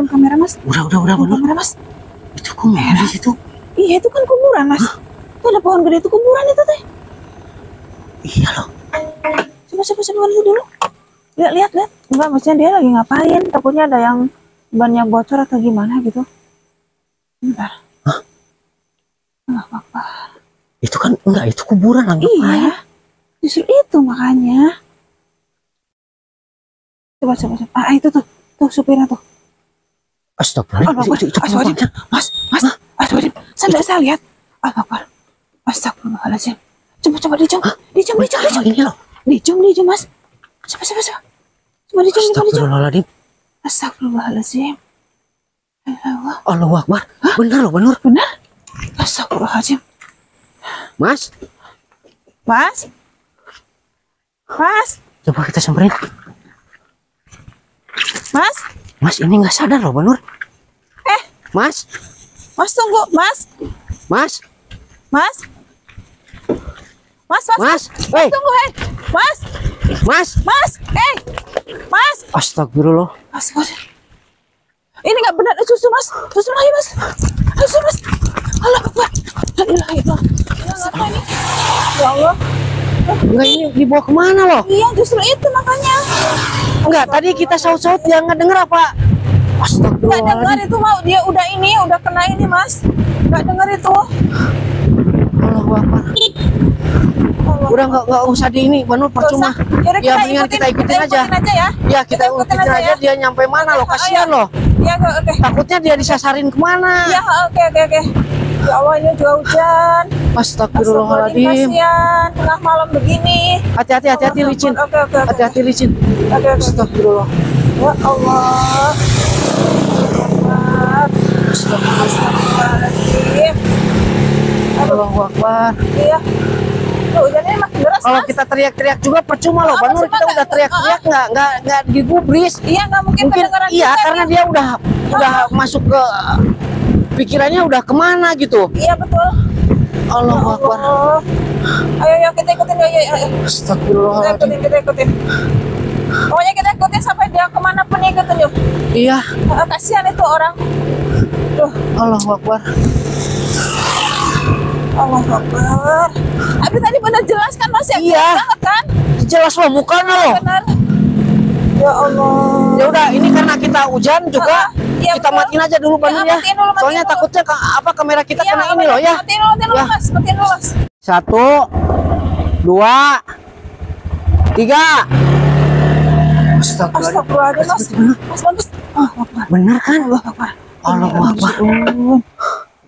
kamera mas. Udah kamera mas. Itu kok merah di situ? Iya itu kan kuburan mas. Tuh ada pohon gede itu kuburan itu teh. Iya loh. Coba dulu. Lihat. Enggak, maksudnya dia lagi ngapain? Takutnya ada yang bannya bocor atau gimana gitu. Bentar. Hah? Apa? Itu kan enggak, itu kuburan lah. Iya. Justru itu makanya. Coba. Itu tuh supirnya tuh. Astagfirullahaladzim. Mas. Astagfirullahaladzim. Saya lihat. Astagfirullahaladzim. Coba dijom. Ini loh. Dijom mas. Coba. Coba dijom. Astagfirullahaladzim. Astagfirullahaladzim. Allahu Akbar. Benar. Astagfirullahaladzim. Mas. Coba kita samperin. Mas ini nggak sadar loh, Banur. Mas Tunggu, Mas. Tunggu, Mas. Astagfirullah. Ini nggak benar, susu Mas. Susu lagi Mas. Allah Akbar. La ilaha illallah. Apa ini? Ya Allah. Enggak, ini dibawa kemana loh? Iya, justru itu makanya. Enggak, tadi kita saut-saut dia nggak denger apa? Nggak dengar itu mau dia udah kena ini Mas. Nggak dengar itu. Allahu Akbar. Udah nggak usah di ini, Banur, percuma. Ya mendingan kita ikutin aja ya. Ya kita ikutin aja dia nyampe mana loh, kasihan loh. Ya oke. Takutnya dia disasarin kemana? Ya oke. Ya Allah, ini juga hujan. Astagfirullahaladzim. Kasihan tengah malam begini. Hati-hati licin. Oke. Hati-hati licin. Oke. Astagfirullah. Ya Allah. Astagfirullahaladzim. Allahu Akbar. Iya. Tuh, hujannya makin deras. Kalau kita teriak-teriak juga percuma loh, Banur. Kita udah teriak-teriak nggak digubris. Iya, nggak mungkin kedengeran iya kita karena nih. dia udah masuk ke pikirannya udah kemana gitu. Iya betul. Allahu Akbar. Ayo kita ikutin ayo. Astagfirullahaladzim. Kita ikutin. Pokoknya kita ikutin sampai dia kemana pun ikutin yuk. Iya. Kasihan itu orang. Tuh. Allahu Akbar. Allahu Akbar. Tapi tadi benar jelas kan Mas ya? Iya. Banget kan? Jelas loh mukanya loh. Benar. Ya Allah. Ya udah, ini karena kita hujan juga, iya, kita betul. matiin aja dulu Banur ya. Matiin dulu. Soalnya takutnya kamera kita kena ini loh ya. Matiin dulu Mas. 1, 2, 3. Astagfirullahaladzim Mas. Bener kan? Allahu Akbar.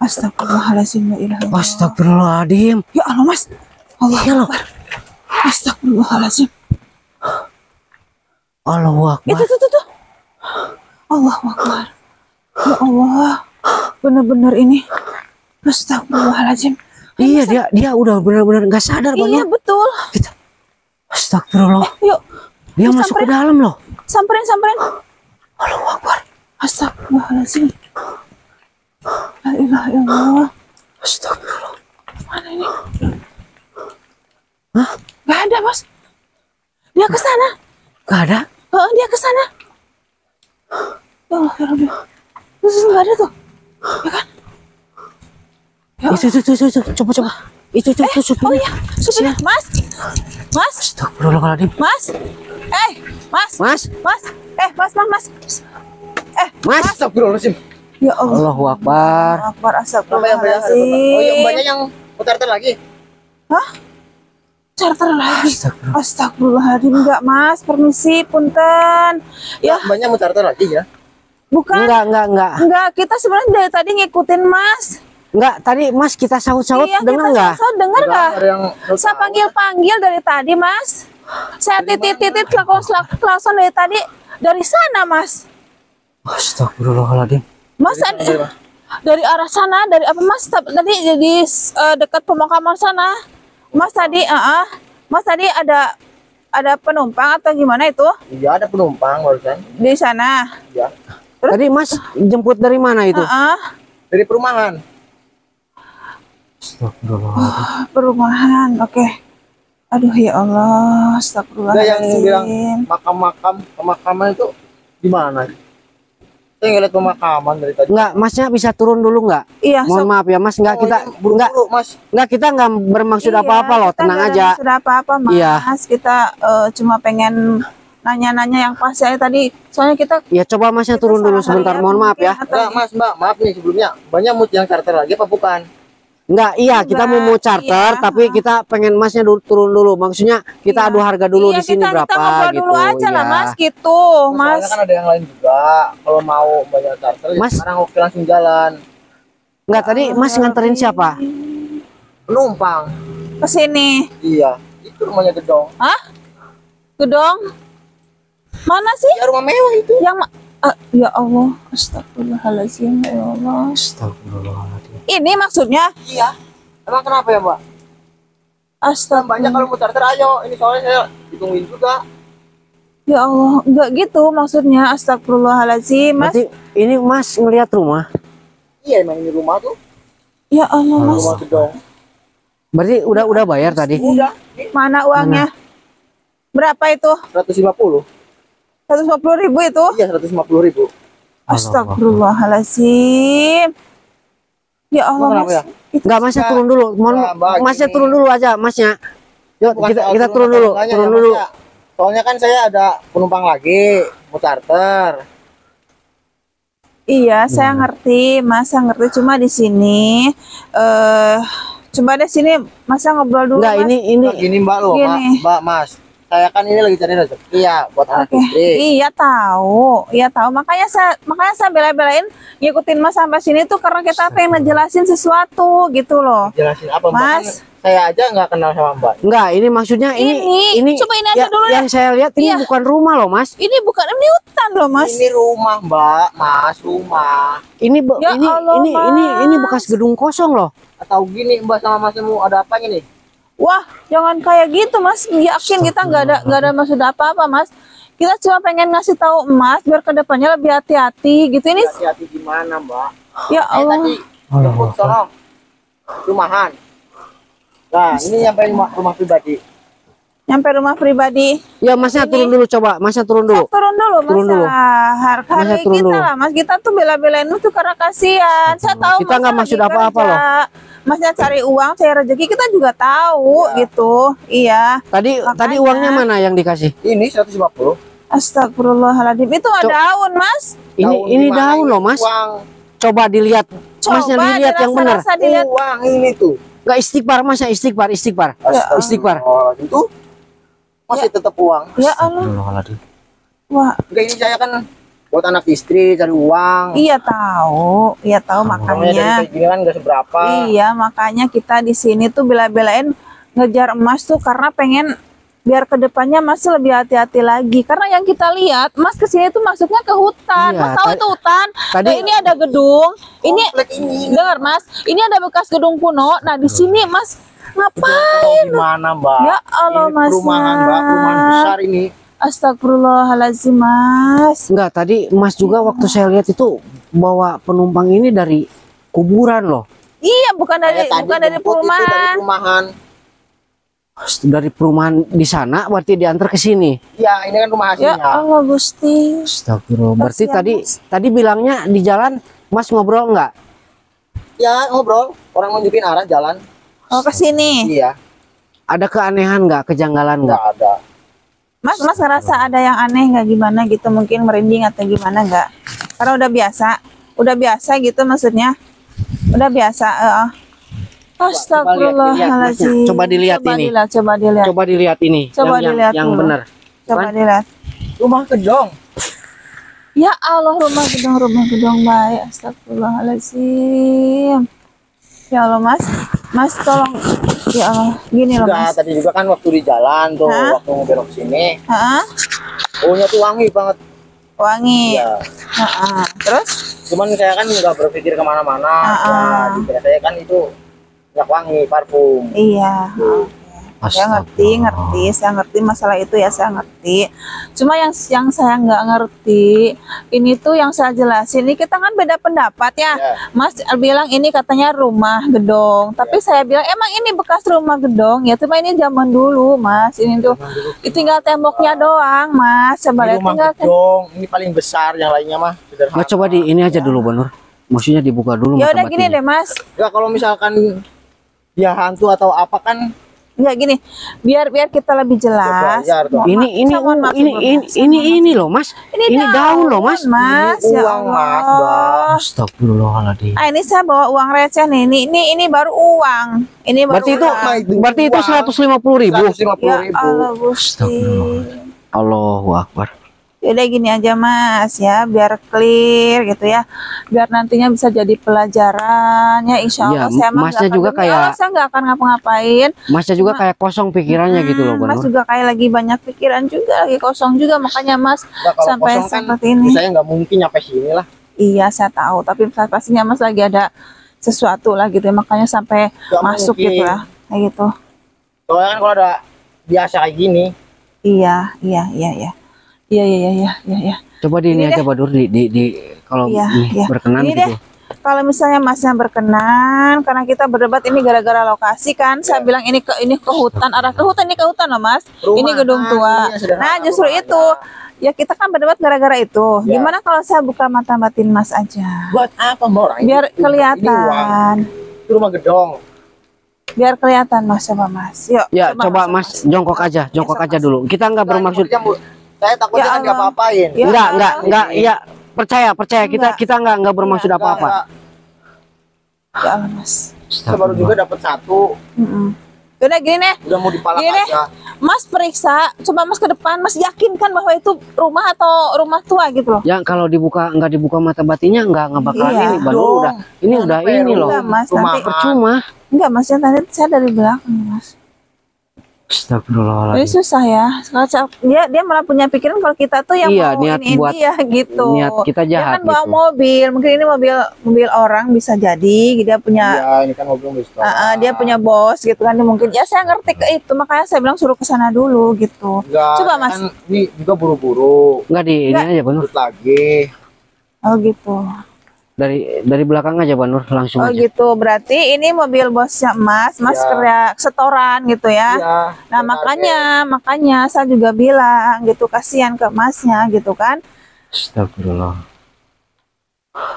Astagfirullahaladzim. Astagfirullahaladzim. Ya Allah Mas. Allahu Akbar. Astagfirullahaladzim. Allahu Akbar. Itu tuh. Allahu Akbar. Ya Allah. Benar-benar ini. Astagfirullahaladzim. Iya, dia udah benar-benar nggak sadar Banur. Iya betul. Astagfirullah. Yuk. Dia masuk ke dalam loh. Samperin. Allahu Akbar. Astagfirullahaladzim. La ilaha illallah. Astagfirullah. Mana ini? Hah? Gak ada Mas. Dia ke sana. Gak ada? Dia ke sana. Ya Allah ya Rabbi. Terus gak ada tuh. Ya kan? Ya Itu. Coba. Itu supirnya. Oh iya, supirnya. Mas. Astagfirullahaladzim. Mas. Mas. Astagfirullahaladzim. Ya Allah. Allahu Akbar. Astagfirullahaladzim. Oh, yang banyak yang muter-muter lagi. Hah? Charter lagi. Astagfirullahaladzim. Enggak Mas, permisi, punten. Ya, Banyak muter-muter lagi ya. bukan. Enggak. Kita sebenarnya dari tadi ngikutin Mas. Enggak, tadi Mas kita saut-saut Iya, dengar kita enggak? saut dengar nggak? Ada yang Saya panggil dari tadi Mas. Saya titit langsung dari tadi dari sana Mas. Astagfirullahaladzim. Mas dari arah sana, dari apa Mas? Tadi jadi dekat pemakaman sana. Mas tadi, Mas tadi ada penumpang atau gimana itu? Iya, ada penumpang barusan. Di sana. Ya. Tadi Mas jemput dari mana itu? Dari perumahan. Astagfirullahaladzim. Perumahan, oke. Aduh ya Allah, Ada yang bilang astagfirullahaladzim. pemakaman itu di mana? Saya ngeliat pemakaman dari tadi. Enggak, masnya bisa turun dulu enggak? Iya, Mohon maaf ya mas, enggak kita buru-buru, Mas. enggak kita enggak bermaksud iya, apa-apa loh, kita tenang nggak ada aja. maksud apa-apa, Mas. Iya. Kita cuma pengen nanya-nanya yang pas saya tadi. Soalnya kita Ya coba masnya turun dulu sebentar, mohon maaf ya. Enggak, Mas, Mbak, maaf nih sebelumnya. Banyak mood yang charter lagi apa bukan? Enggak, iya kita mau charter, iya. tapi kita pengen masnya turun dulu. Maksudnya kita Iya. adu harga dulu Iya, di sini kita berapa ngobrol gitu. dulu aja lah, ya. Mas, gitu, Mas. Soalnya kan ada yang lain juga. Kalau mau banyak charter, ya Mas. sekarang oke langsung jalan. Enggak, tadi mas nganterin siapa? Penumpang. Ke sini. Iya, itu rumahnya Gedong. Hah? Gedong? Mana sih? Ya rumah mewah itu. Yang ya Allah, astagfirullahaladzim, ya Allah. Astagfirullahaladzim. Ini maksudnya Iya. Emang kenapa ya, Mbak? astagfirullah. Banyak kalau mau charter, ayo. Ini soalnya saya hitungin juga. Ya Allah, enggak gitu maksudnya, astagfirullahaladzim, Mas. Berarti ini mas ngelihat rumah. Iya, emang ini rumah tuh. Ya Allah, Mas. Rumah Gedong. Berarti udah bayar tadi. Udah, Mana uangnya? Berapa itu? 150. 150.000 itu? Iya, 150.000. Astagfirullahaladzim. Ya Allah, Emang kenapa Mas. ya? Enggak, masnya turun dulu. Mohon Nah, Mbak, masnya gini. turun dulu aja, masnya. Yuk Bukan kita soal kita turun dulu, enggaknya turun ya, dulu. Mas, ya. Soalnya kan saya ada penumpang lagi, mau charter. Iya, saya ngerti, Mas, saya ngerti. Cuma di sini, coba deh sini, Masa ngobrol dulu, Enggak, Mas. ini Nah, gini Mbak loh, Gini. Mbak Mas. Saya kan ini lagi cari rezeki ya buat anak Oke, istri. iya tahu, iya tahu. Makanya saya bela-belain ngikutin Mas sampai sini tuh karena kita pengen ngejelasin sesuatu gitu loh. Jelasin apa Mbak? Mas. Kan saya aja nggak kenal sama Mbak. enggak, ini maksudnya ini Coba ini aja dulu yang saya lihat ini Iya. bukan rumah loh, Mas. Ini bukan ini hutan loh, Mas. Ini rumah Mbak, Mas, rumah. Ini Ya Allah, ini Mas. bekas gedung kosong loh. Atau gini Mbak sama Mas mau ada apanya nih? Wah, jangan kayak gitu, Mas. Yakin kita nggak ada maksud apa-apa, Mas. Kita cuma pengen ngasih tahu Mas biar kedepannya lebih hati-hati gitu. Ini Hati-hati gimana Mbak? ya Allah. Tadi jemput sono rumahan. Nah, ini sampai rumah pribadi. Nyampe rumah pribadi. Ya, masnya turun dulu coba, masnya turun dulu. Turun dulu, Mas. Turun dulu. Harga Masa turun kita dulu. lah, Mas. Kita tuh bela-belain itu karena kasihan. Saya tahu Kita Mas nggak lagi maksud apa-apa kerja. loh. Masnya cari uang, cari rezeki, kita juga tahu gitu. Iya. Tadi Makanya. uangnya mana yang dikasih? Ini 150. Astagfirullahaladzim. Itu mah daun, Mas. Ini gimana daun ini? loh, Mas. Uang, Coba dilihat. Masnya dilihat yang benar. dirasa-rasa dilihat. uang ini tuh. Enggak istighfar, masnya istighfar. Istighfar. Oh, itu masih tetap uang. Ya Allah. Wah, Enggak, ini saya kan buat anak istri cari uang. iya tahu. Iya tahu Uangnya dari makanya. kayak gini kan nggak seberapa. Iya, makanya kita di sini tuh bela-belain ngejar emas tuh karena pengen biar kedepannya Mas lebih hati-hati lagi. Karena yang kita lihat, Mas kesini tuh masuknya ke hutan. Iya, Mas tahu itu hutan? tadi- Nah, ini ada gedung. Ini Komplek ini. dengar Mas, ini ada bekas gedung kuno. Nah di sini Mas Oh, ngapain? gimana Mbak? Ya Allah, Ini Mas. perumahan Mbak, perumahan besar ini. Astagfirullahaladzim, Mas. Enggak, tadi Mas juga waktu saya lihat itu bawa penumpang ini dari kuburan loh. Iya, bukan dari Saya tadi bukan dari jemput itu perumahan. dari perumahan. Dari perumahan di sana berarti diantar ke sini. Ya, ini kan rumah Ya aslinya. Allah, Gusti. Astagfirullah. Berarti Kasihan, tadi bilangnya di jalan Mas ngobrol enggak? Ya, ngobrol. Orang nunjukin arah jalan. Oh, ke sini. Iya, Ada keanehan enggak, kejanggalan enggak? nggak ada. Mas ngerasa ada yang aneh nggak gimana gitu, mungkin merinding atau gimana nggak? Karena udah biasa gitu maksudnya, udah biasa. Astagfirullahaladzim. Coba dilihat ini. Coba dilihat. Coba dilihat ini. Coba yang dilihat yang dulu. benar. Coba Kan? dilihat. Rumah Gedong. Ya Allah, rumah gedung baik. Astagfirullahaladzim. Ya Allah, Mas tolong. Ya Allah, gini loh Enggak, Mas. tadi juga kan waktu di jalan tuh, Hah? waktu mau belok sini. Hah? Baunya tuh wangi banget. Wangi. Iya. Terus? Cuman saya kan nggak berpikir kemana-mana. Ah, Ya, dikira saya kan itu minyak wangi, parfum. Iya. Ya ngerti, saya ngerti masalah itu ya, saya ngerti. Cuma yang saya nggak ngerti, ini tuh yang saya jelasin, ini kita kan beda pendapat ya. Mas bilang ini katanya rumah gedong, tapi saya bilang emang ini bekas rumah gedong ya, cuma ini zaman dulu Mas, ini tuh tinggal temboknya doang Mas. Coba lihat rumah tinggal gedong, ini paling besar, yang lainnya mah sederhana. Nggak, coba di ini aja dulu Banur. Maksudnya dibuka dulu. Ya udah gini deh Mas. Enggak, kalau misalkan dia hantu atau apa kan. Ya gini, biar kita lebih jelas. Ini loh Mas. Ini daun loh Mas. Mas, ini ya uang Mas. Astagfirullahaladzim. Ah, ini saya bawa uang receh nih. Ini baru uang. Ini baru berarti itu 150.000. Ya Allah Gusti. Allahu Akbar. Udah gini aja Mas ya, biar clear gitu ya, biar nantinya bisa jadi pelajaran ya, insya Allah. Ya, Masnya juga kayak saya nggak akan ngapa-ngapain. Masnya juga kayak kosong pikirannya gitu loh Banur. Mas juga kayak lagi banyak pikiran juga, lagi kosong juga, makanya Mas sampai seperti kan, ini. Saya nggak mungkin nyampe sini lah. Iya saya tahu, tapi pastinya Mas lagi ada sesuatu lah gitu ya, makanya sampai masuk mungkin. gitu lah, kayak gitu. Soalnya kan kalau ada biasa kayak gini. Iya. Coba di ini aja Badur, di kalau berkenan ini gitu. deh. Kalau misalnya Masnya berkenan, karena kita berdebat ini gara-gara lokasi kan, saya bilang ini ke hutan, arah ke hutan, ini ke hutan loh Mas. Ini gedung tua. Nah justru itu, ya kita kan berdebat gara-gara itu. Gimana kalau saya buka mata batin Mas aja? Buat apa Mbak? Biar kelihatan. Ini rumah gedong. Biar kelihatan Mas, coba Mas. Yuk. Ya coba Mas jongkok aja dulu. Kita nggak bermaksud. Saya takutnya kan nggak apa-apain. Enggak. Iya, percaya kita nggak bermaksud apa-apa. Ya Allah Mas. Saya baru juga dapat satu. Udah gini nih. Udah mau dipalak aja. Mas periksa, coba Mas ke depan, Mas yakinkan bahwa itu rumah atau rumah tua gitu loh. Ya kalau nggak dibuka mata batinnya nggak bakalan ini Baru udah ini loh. Enggak, Mas, nanti percuma. Enggak Mas, tadi saya dari belakang Mas. Astagfirullahaladzim. Ini susah ya. Dia malah punya pikiran kalau kita tuh yang mau niat ini buat dia gitu. Niat kita jahat. Dia kan bawa mobil, mungkin ini mobil orang bisa jadi. Dia punya. Iya, ini kan mobil restoran. Dia punya bos gitu kan. Dia mungkin ya saya ngerti ke itu, makanya saya bilang suruh ke sana dulu gitu. Enggak, coba Mas. Kan ini juga buru-buru. Enggak ini aja Banur. Lagi. Oh gitu. Dari belakang aja Banur, langsung aja. Gitu, berarti ini mobil bosnya Mas kerja setoran gitu ya. Nah makanya saya juga bilang gitu, kasihan ke Masnya gitu kan. Astagfirullah.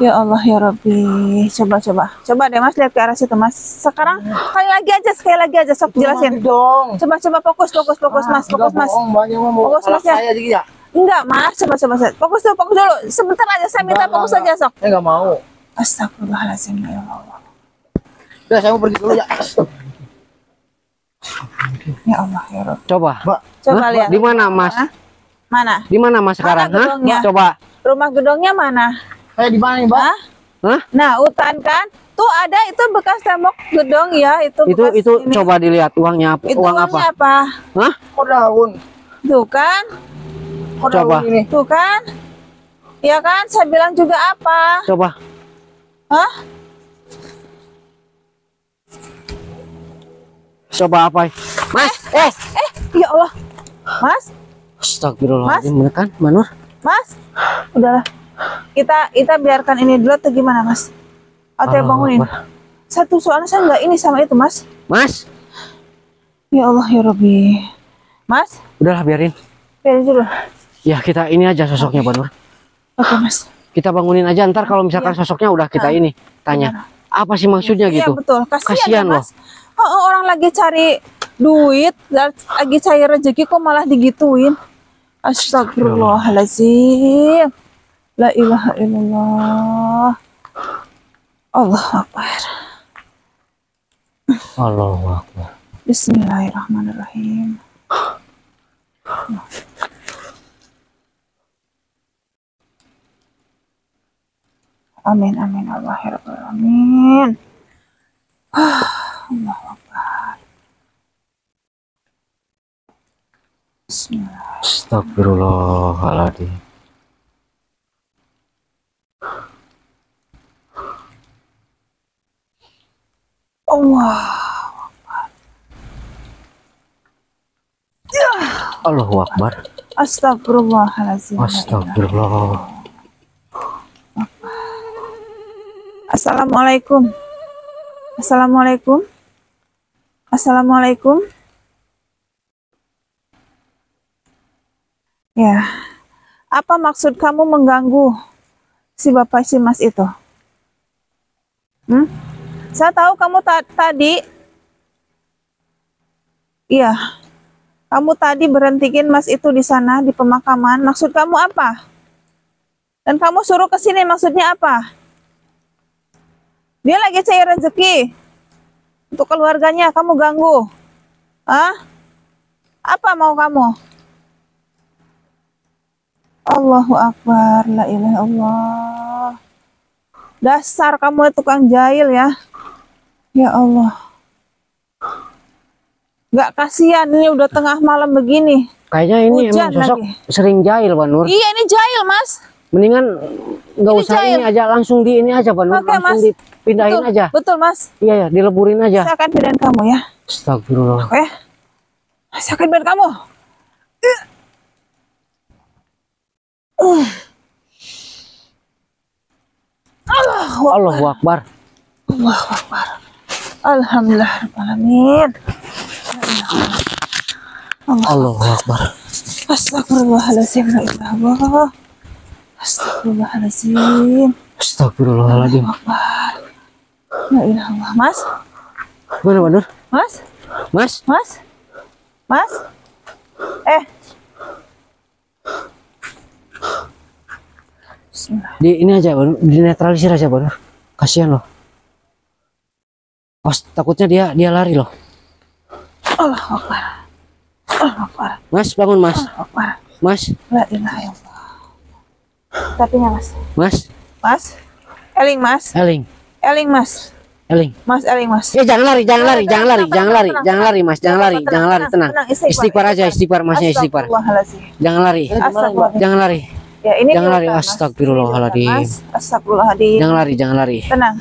Ya Allah ya Rabbi, coba deh Mas, lihat ke arah situ Mas. Sekarang sekali lagi aja sok jelasin. Coba fokus Mas, fokus Mas. Fokus Mas ya. Enggak Mas, coba fokus dulu. Sebentar aja, saya minta fokus aja sok. Saya nggak mau. Astagfirullahaladzim ya Allah. Udah, saya mau pergi dulu ya. Ya Allah ya Rabbi. Coba lihat. Di mana Mas? Mana? Di mana Mas sekarang? Coba. Rumah gedongnya mana? Di mana nih Mbak? Hah? Nah hutan kan? Tuh ada itu bekas tembok gedong ya, itu ini. Coba dilihat uangnya apa? Uangnya apa? Hah? Kok daun? Tuh kan? Coba. Tuh kan? Ya kan? Saya bilang juga apa? Coba. Hah? Coba apa? Mas, ya Allah. Mas? Astagfirullahaladzim, menekan, Manur. Mas? Udahlah. Kita biarkan ini dulu atau gimana, Mas? Atau bangunin? Satu soalnya saya nggak ini sama itu, Mas. Mas? Ya Allah, ya Rabbi. Mas? Udahlah, biarin. Biarin dulu. Ya, kita ini aja sosoknya, Banur. Oke, Mas. Kita bangunin aja, ntar kalau misalkan sosoknya udah kita ini tanya. Apa sih maksudnya gitu? Iya, betul. Kasihan loh. Mas. Orang lagi cari duit, lagi cari rezeki kok malah digituin. Astagfirullahaladzim. La ilaha illallah. Allahu Akbar. Allahu Akbar. Bismillahirrahmanirrahim. Amin amin Allahirrahmanirrahim. Allahu Akbar. Bismillah. Astagfirullahaladzim. Allah. Allahu Akbar. Astagfirullahaladzim. Astagfirullah. Assalamualaikum. Assalamualaikum. Assalamualaikum. Ya. Apa maksud kamu mengganggu si bapak si mas itu? Saya tahu kamu tadi. Iya. Kamu tadi berhentiin mas itu di sana di pemakaman. Maksud kamu apa? Dan kamu suruh ke sini maksudnya apa? Dia lagi cari rezeki untuk keluarganya, kamu ganggu. Hah? Apa mau kamu? Allahu Akbar, la ilaha illallah. Dasar kamu tukang jahil ya. Ya Allah. Gak kasihan, ini udah tengah malam begini. Kayaknya ini Hujan emang sosok lagi. sering jahil, Pak Nur. Iya, ini jahil, Mas. Mendingan nggak Ini usah jahil. ini aja, langsung di ini aja, Pak Nur. Oke, Langsung Mas. dipindahin Betul, aja. betul, Mas. Iya ya, dileburin aja. Saya akan pindahin kamu ya. Astagfirullah. Oke. Saya akan pindahin kamu. Allahu Akbar. Allahu Akbar. Alhamdulillah alamin. Allahu Akbar. Astagfirullahaladzim. La ilaha illallah. Astagfirullahaladzim. Astagfirullahaladzim. La ilaha illallah. Mas? Mana, Pak Nur? Mas? Mas? Mas? Mas? Bismillah. Di ini aja, Pak Nur. Dinetralisir aja, Pak Nur. Kasihan loh. Oh, takutnya dia lari loh. Allahu Akbar. Allahu Akbar. Mas, bangun, Mas. Allahu Akbar. Mas, La ilaha illallah. Tapinya, Mas. Mas, Mas? Eling, Mas. Eling, Eling, Mas. Eling. Mas, Eling, Mas. Ya jangan lari, jangan lari, jangan lari, jangan lari, jangan lari, Mas, jangan lari, Tenang, jangan lari, tenang. Istighfar aja, istighfar, Masnya istighfar. Astagfirullahaladzim. Jangan lari, Astagfirullah. jangan lari, Ya, ini jangan di lari. hutan, Mas. Astagfirullahaladzim. Ini di hutan, Mas. Astagfirullahaladzim. Jangan lari, jangan lari. Tenang.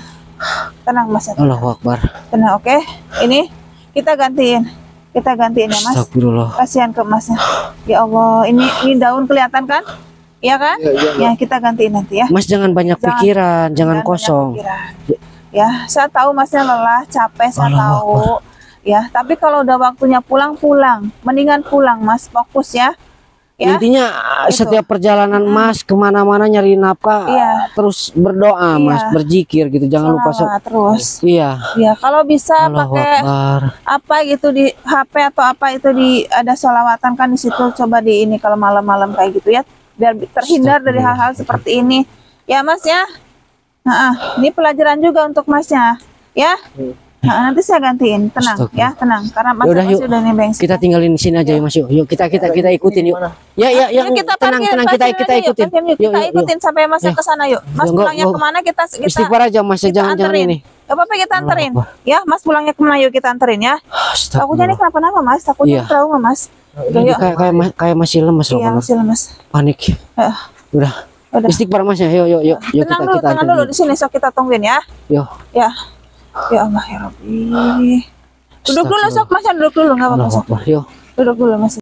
Tenang, Mas. Allahu Akbar. Tenang, oke? Ini kita gantiin. Kita gantiin ya, Mas. Astagfirullah. Kasihan ke Masnya. Ya Allah, ini daun kelihatan kan? Iya kan? Ya, kita gantiin nanti ya. Mas jangan banyak pikiran, jangan banyak kosong. pikiran. Ya, saya tahu Masnya lelah, capek, saya Allahu tahu. Ya, tapi kalau udah waktunya pulang, mendingan pulang, Mas. Fokus ya. Ya. Intinya Itu. setiap perjalanan Mas kemana-mana nyari nafkah, Iya. terus berdoa, Mas, Iya. berzikir gitu. Jangan lupa. Sholawat terus. Iya. Ya, kalau bisa Allahu pakai Akbar. apa gitu di HP atau apa itu ada sholawatan kan di situ, coba di ini kalau malam-malam kayak gitu ya, biar terhindar dari hal-hal seperti ini. Ya, Mas ya. Nah, ini pelajaran juga untuk Masnya. Ya. Nah, nanti saya gantiin. Tenang ya, tenang. Karena Mas Yaudah, masih yuk. udah nebeng. Kita tinggalin sini aja ya, Mas. Yuk, kita ikutin yuk. Ya, Yuk, kita tenang, parkir, tenang, parkir kita aja yuk, ikutin. parkir yuk. Kita ikutin sampai Masnya Ya. ke sana yuk. Mas Enggak, pulangnya enggak. kemana kita Istighfar aja, Mas. Jangan anterin. ini. Gak apa-apa, kita anterin. Allahu Ya, Mas pulangnya kemana yuk, kita anterin ya. Takutnya ini kenapa-napa, Mas. Takutnya Iya. trauma, Mas. Udah Ini yuk. kayak masih lemes loh, Iya, Pak Nur. masih lemes. Panik. Udah. Udah. Istighfar, Mas ya. Yuk Tenang dulu, tenang anterin. dulu di sini, sok kita tungguin ya. Yuk. Ya. Ya Allah ya Rabbi. Duduk dulu sok, Mas, duduk dulu, enggak apa-apa. Allahu Sok. Akbar. Yuk. Duduk dulu, Mas.